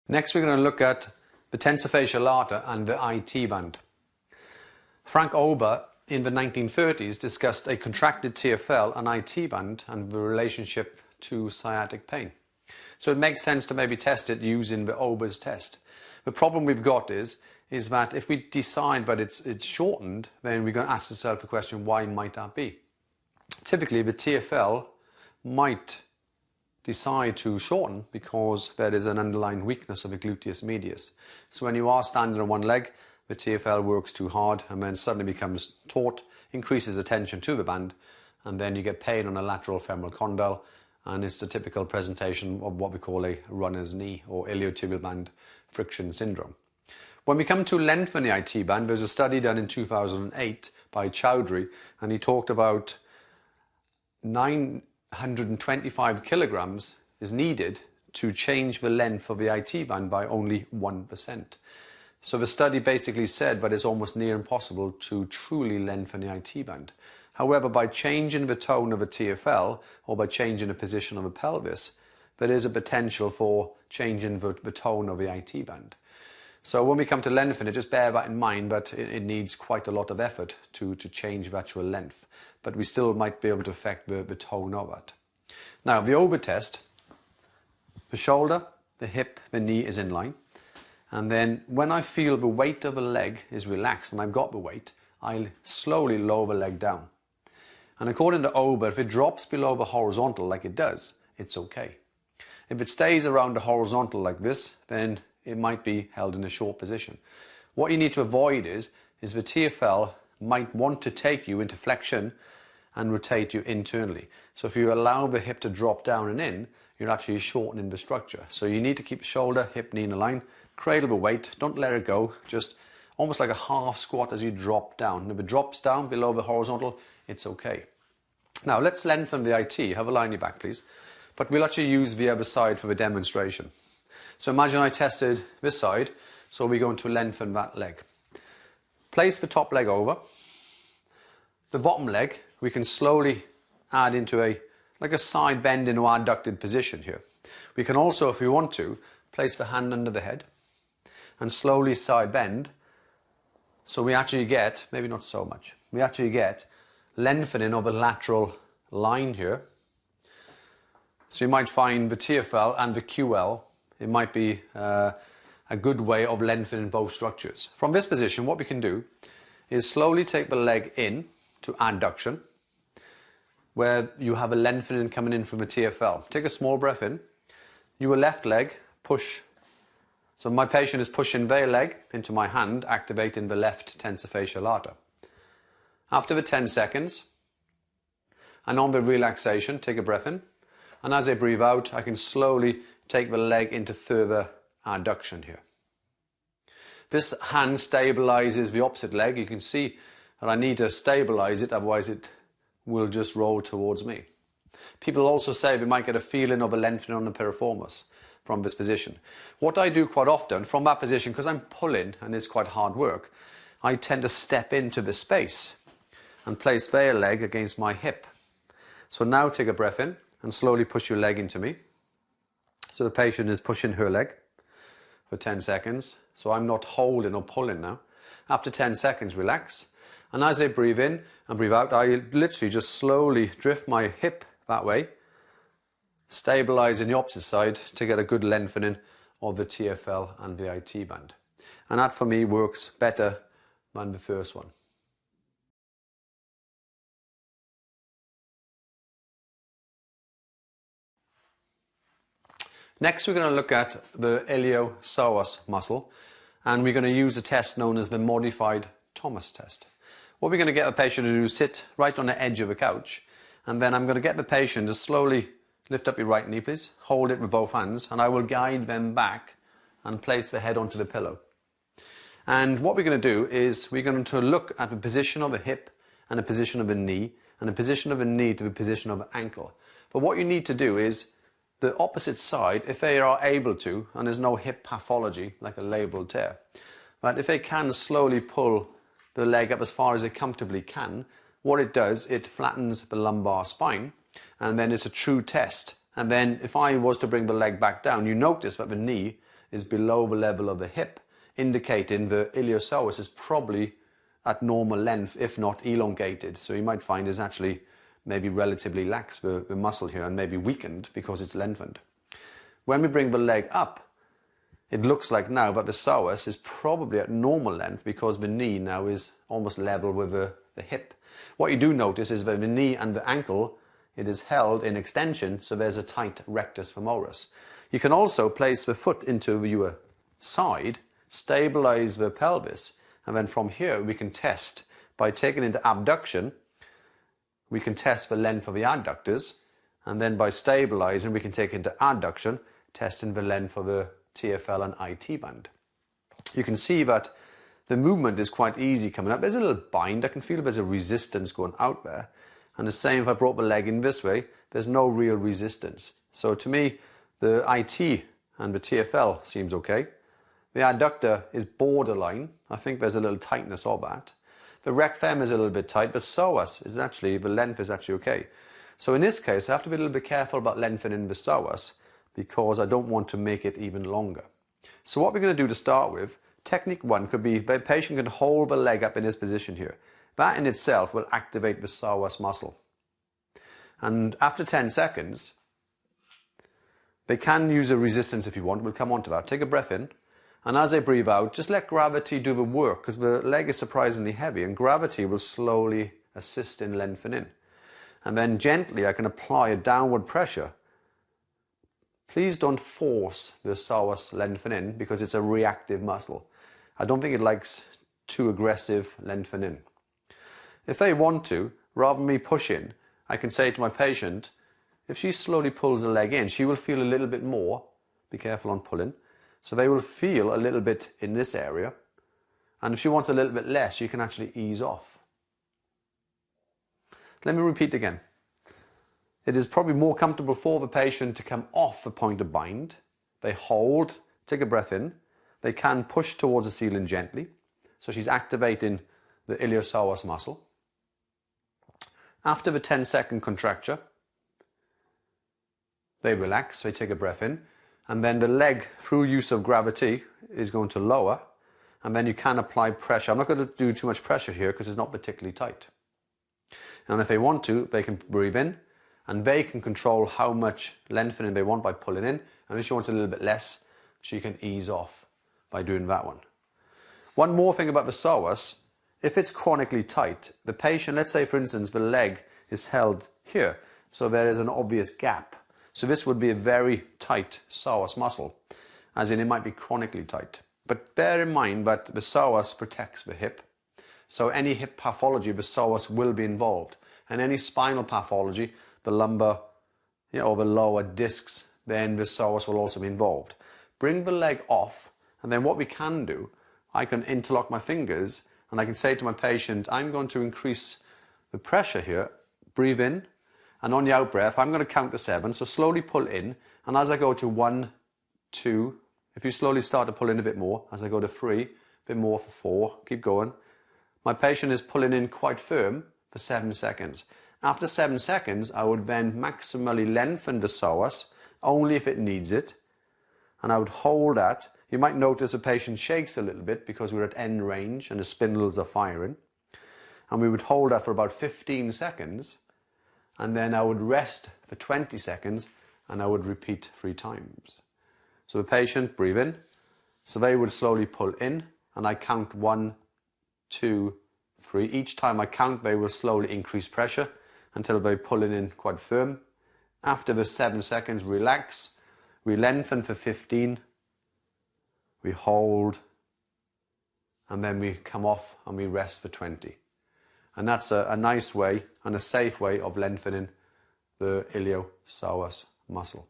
Next, we're going to look at the tensor fasciae lata and the IT band. Frank Ober in the 1930s discussed a contracted TFL and IT band and the relationship to sciatic pain. So it makes sense to maybe test it using the Ober's test. The problem we've got is that if we decide that it's shortened, then we're going to ask ourselves the question, why might that be? Typically, the TFL might decide to shorten because there is an underlying weakness of the gluteus medius. So when you are standing on one leg, the TFL works too hard and then suddenly becomes taut, increases the tension to the band, and then you get pain on the lateral femoral condyle, and it's the typical presentation of what we call a runner's knee or iliotibial band friction syndrome. When we come to lengthen the IT band, there's a study done in 2008 by Chowdhury, and he talked about 925 kilograms is needed to change the length of the IT band by only 1%. So the study basically said that it's almost near impossible to truly lengthen the IT band. However, by changing the tone of a TFL or by changing the position of the pelvis, there is a potential for changing the tone of the IT band. So when we come to lengthen it, just bear that in mind that it needs quite a lot of effort to change the actual length, but we still might be able to affect the tone of it. Now, the Ober test, the shoulder, the hip, the knee is in line. And then when I feel the weight of the leg is relaxed and I've got the weight, I'll slowly lower the leg down. And according to Ober, if it drops below the horizontal like it does, it's okay. If it stays around the horizontal like this, then it might be held in a short position. What you need to avoid is the TFL might want to take you into flexion and rotate you internally. So if you allow the hip to drop down and in, you're actually shortening the structure. So you need to keep shoulder, hip, knee in a line, cradle the weight, don't let it go, just almost like a half squat as you drop down. And if it drops down below the horizontal, it's okay. Now let's lengthen the IT. Have a lie on your back, please. But we'll actually use the other side for the demonstration. So imagine I tested this side, so we're going to lengthen that leg. Place the top leg over. The bottom leg, we can slowly add into like a side bending or adducted position here. We can also, if we want to, place the hand under the head and slowly side bend. So we actually get, maybe not so much, we actually get lengthening of a lateral line here. So you might find the TFL and the QL, it might be a good way of lengthening both structures. From this position, what we can do is slowly take the leg in to adduction, where you have a lengthening coming in from the TFL. Take a small breath in. Your left leg, push. So my patient is pushing their leg into my hand, activating the left tensor fasciae lata. After the 10 seconds, and on the relaxation, take a breath in. And as I breathe out, I can slowly take the leg into further adduction here. This hand stabilizes the opposite leg. You can see that I need to stabilize it, otherwise it will just roll towards me. People also say we might get a feeling of a lengthening on the piriformis from this position. What I do quite often from that position, because I'm pulling and it's quite hard work, I tend to step into the space and place their leg against my hip. So now take a breath in and slowly push your leg into me. So the patient is pushing her leg for 10 seconds. So I'm not holding or pulling now. After 10 seconds, relax. And as I breathe in and breathe out, I literally just slowly drift my hip that way, stabilizing the opposite side to get a good lengthening of the TFL and the IT band. And that for me works better than the first one. Next, we're going to look at the iliopsoas muscle, and we're going to use a test known as the modified Thomas test. What we're going to get the patient to do is sit right on the edge of a couch, and then I'm going to get the patient to slowly lift up your right knee, please. Hold it with both hands, and I will guide them back and place the head onto the pillow. And what we're going to do is we're going to look at the position of the hip and the position of the knee, and the position of the knee to the position of the ankle. But what you need to do is the opposite side, if they are able to, and there's no hip pathology like a labral tear, but if they can slowly pull the leg up as far as they comfortably can, what it does, it flattens the lumbar spine, and then it's a true test. And then if I was to bring the leg back down, you notice that the knee is below the level of the hip, indicating the iliopsoas is probably at normal length, if not elongated. So you might find it's actually maybe relatively lax, the muscle here, and maybe weakened because it's lengthened. When we bring the leg up, it looks like now that the psoas is probably at normal length because the knee now is almost level with the hip. What you do notice is that the knee and the ankle, it is held in extension, so there's a tight rectus femoris. You can also place the foot into your side, stabilize the pelvis, and then from here we can test by taking into abduction. We can test the length of the adductors, and then by stabilizing we can take into adduction, testing the length of the TFL and IT band. You can see that the movement is quite easy coming up. There's a little bind. I can feel there's a resistance going out there. And the same if I brought the leg in this way, there's no real resistance. So to me, the IT and the TFL seems okay. The adductor is borderline. I think there's a little tightness of that. The rec fem is a little bit tight, but psoas is actually, the length is actually okay. So in this case, I have to be a little bit careful about lengthening the psoas because I don't want to make it even longer. So what we're going to do to start with, technique one could be the patient can hold the leg up in this position here. That in itself will activate the psoas muscle. And after 10 seconds, they can use a resistance if you want. We'll come on to that. Take a breath in. And as I breathe out, just let gravity do the work because the leg is surprisingly heavy and gravity will slowly assist in lengthening. And then gently I can apply a downward pressure. Please don't force the psoas lengthening because it's a reactive muscle. I don't think it likes too aggressive lengthening. If they want to, rather than me pushing, I can say to my patient, if she slowly pulls the leg in, she will feel a little bit more. Be careful on pulling. So they will feel a little bit in this area. And if she wants a little bit less, she can actually ease off. Let me repeat again. It is probably more comfortable for the patient to come off the point of bind. They hold, take a breath in. They can push towards the ceiling gently. So she's activating the iliopsoas muscle. After the 10-second contracture, they relax, they take a breath in. And then the leg, through use of gravity, is going to lower. And then you can apply pressure. I'm not going to do too much pressure here because it's not particularly tight. And if they want to, they can breathe in. And they can control how much lengthening they want by pulling in. And if she wants a little bit less, she can ease off by doing that one. One more thing about the psoas. If it's chronically tight, the patient, let's say for instance, the leg is held here. So there is an obvious gap. So this would be a very tight psoas muscle, as in it might be chronically tight. But bear in mind that the psoas protects the hip. So any hip pathology, the psoas will be involved. And any spinal pathology, the lumbar or the lower discs, then the psoas will also be involved. Bring the leg off, and then what we can do, I can interlock my fingers, and I can say to my patient, I'm going to increase the pressure here. Breathe in. And on the out breath, I'm going to count to 7. So slowly pull in. And as I go to 1, 2, if you slowly start to pull in a bit more, as I go to 3, a bit more for 4, keep going. My patient is pulling in quite firm for 7 seconds. After 7 seconds, I would then maximally lengthen the psoas, only if it needs it. And I would hold that. You might notice the patient shakes a little bit because we're at end range and the spindles are firing. And we would hold that for about 15 seconds. And then I would rest for 20 seconds and I would repeat 3 times. So the patient, breathe in. So they would slowly pull in and I count 1, 2, 3. Each time I count, they will slowly increase pressure until they pull it in quite firm. After the 7 seconds, relax. We lengthen for 15. We hold. And then we come off and we rest for 20. And that's a nice way and a safe way of lengthening the iliopsoas muscle.